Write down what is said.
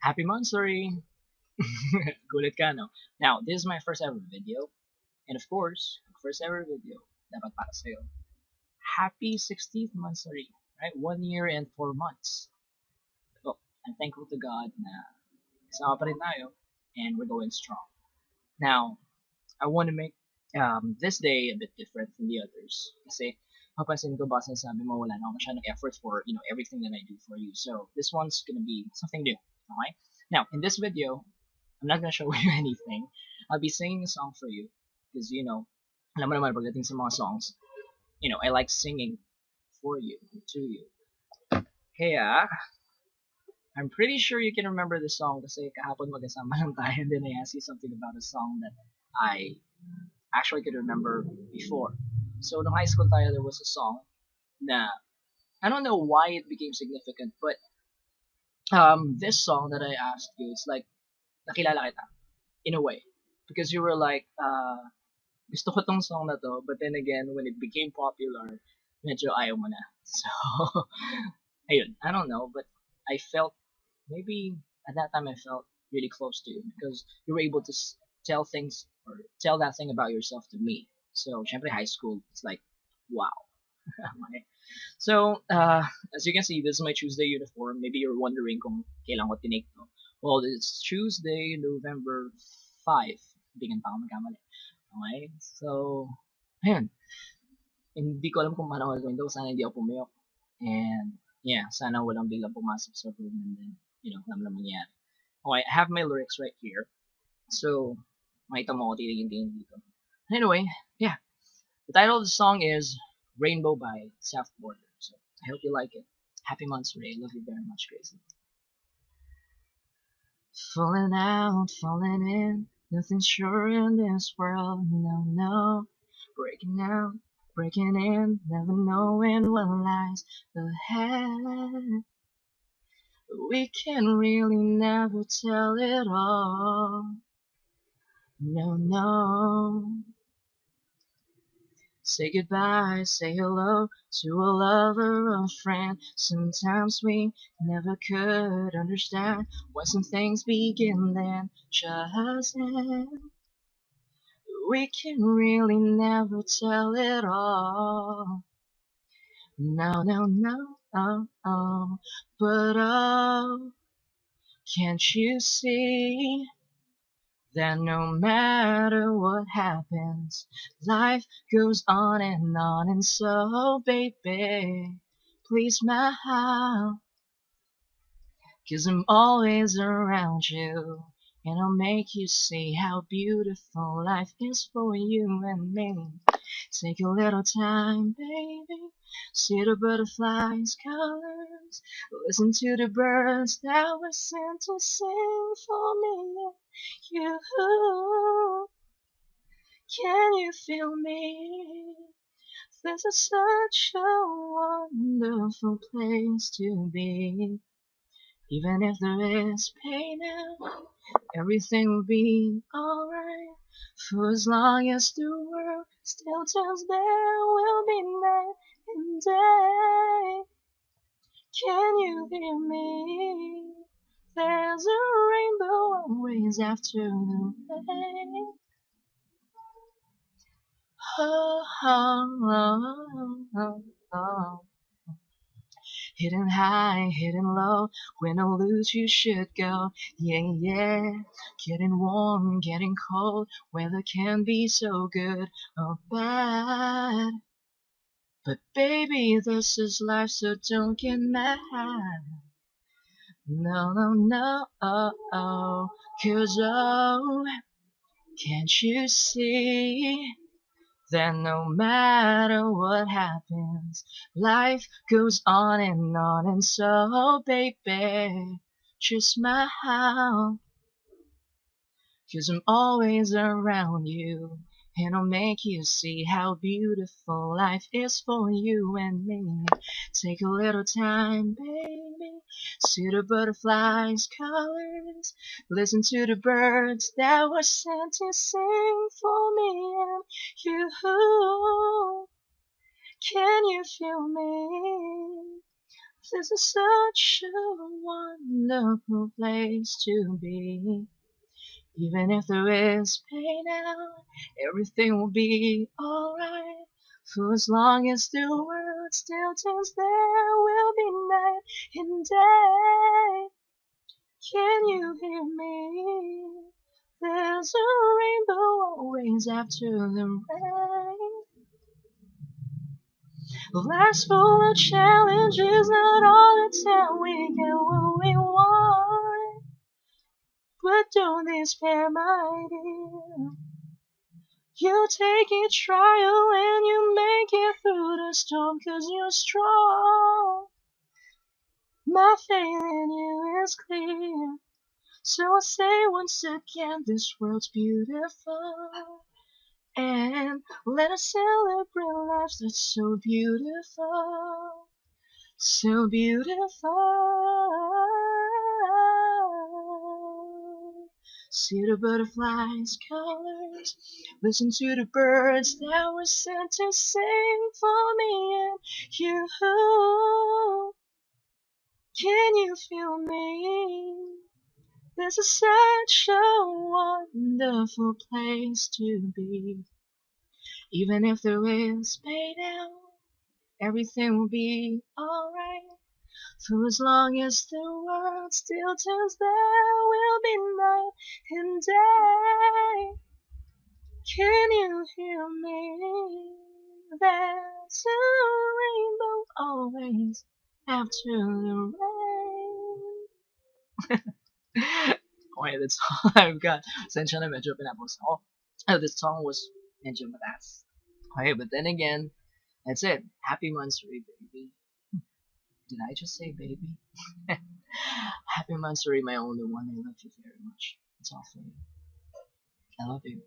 Happy monthsary! Gulat ka, no? Now, this is my first ever video. And of course, first ever video, dapat para sa'yo. Happy 16th monthsary, right? 1 year and 4 months. Well, I'm thankful to God na kasama pa rin tayo and we're going strong. Now, I want to make this day a bit different from the others. Kasi, papansin ko ba sinasabi mo wala na ako masyadong effort for, everything that I do for you. So, this one's gonna be something new. Okay? Now, in this video, I'm not gonna show you anything. I'll be singing a song for you. Because, alam mo naman pagdating sa mga songs, I like singing for you, to you. Kaya, I'm pretty sure you can remember the song kasi kahapon magkasama lang tayo and then I asked you something about a song that I actually could remember before. So, nung high school tayo, there was a song na, I don't know why it became significant, but this song that I asked you, it's like, nakilala kita, in a way. Because you were like, gusto ko tong song na to, but then again, when it became popular, medyo ayaw mo na. So, ayun, I don't know, but I felt, maybe at that time I felt really close to you because you were able to tell things or tell that thing about yourself to me. So, syempre high school, it's like, wow. Okay. So, as you can see, this is my Tuesday uniform. Maybe you're wondering kung kailan ko tinake to. Well, it's Tuesday, November 5. Hindi ka pa ako magkamali. Okay? So, ayun. Hindi ko alam kung paano ako gagawin to. Sana hindi ako pumiyok. And, yeah, sana walang biglang pumasok sa room and then, alam na mangyari. Okay, I have my lyrics right here. So, makita mo ako titingin dito. Anyway, yeah. The title of the song is Rainbow by South Border. So, I hope you like it. Happy monthsary. I love you very much, Gracie. Falling out, falling in, nothing sure in this world, no, no. Breaking out, breaking in, never knowing what lies ahead. We can really never tell it all, no, no. Say goodbye, say hello to a lover or a friend. Sometimes we never could understand why some things begin then just end. We can really never tell it all. No, no, no, oh, oh. But oh, can't you see that no matter what happens, life goes on, and so, baby, please smile, 'cause I'm always around you, and I'll make you see how beautiful life is for you and me. Take a little time, baby, see the butterflies' colors, listen to the birds that were sent to sing for me. You, can you feel me? This is such a wonderful place to be. Even if there is pain now, everything will be alright. For as long as the world still turns, there will be night and day. Can you hear me? There's a rainbow always after the rain. Oh, oh, oh, oh. Hidden high, hidden low, when I lose you should go. Yeah, yeah. Getting warm, getting cold, weather can be so good or bad. But baby, this is life, so don't get mad. No, no, no, oh, oh. 'Cause oh, can't you see that no matter what happens, life goes on, and so, baby, just smile, 'cause I'm always around you, and I'll make you see how beautiful life is for you and me. Take a little time, baby, see the butterflies' colors, listen to the birds that were sent to sing for me and you. Can you feel me? This is such a wonderful place to be. Even if there is pain now, everything will be alright. For as long as the world still turns, there will be night and day. Can you hear me? There's a rainbow always after the rain. Life's full of challenges, not all the time we get what we want. But don't despair, my dear. You take each trial and you make it through the storm 'cause you're strong. My faith in you is clear. So I'll say once again, this world's beautiful. And let us celebrate life that's so beautiful. So beautiful. See the butterflies' colors. Listen to the birds that were sent to sing for me and you. Can you feel me? This is such a wonderful place to be. Even if there is pain down, everything will be alright. For as long as the world still turns, there will be night and day. Can you hear me? There's a rainbow always after the rain. Okay, that's all I've got. Essentially, medyo pinapos ako. Oh, this song was medyo mataas. Okay, but then again, that's it. Happy Monstery, baby. Did I just say baby? Happy Monstery, my only one. I love you very much. It's all for you. I love you.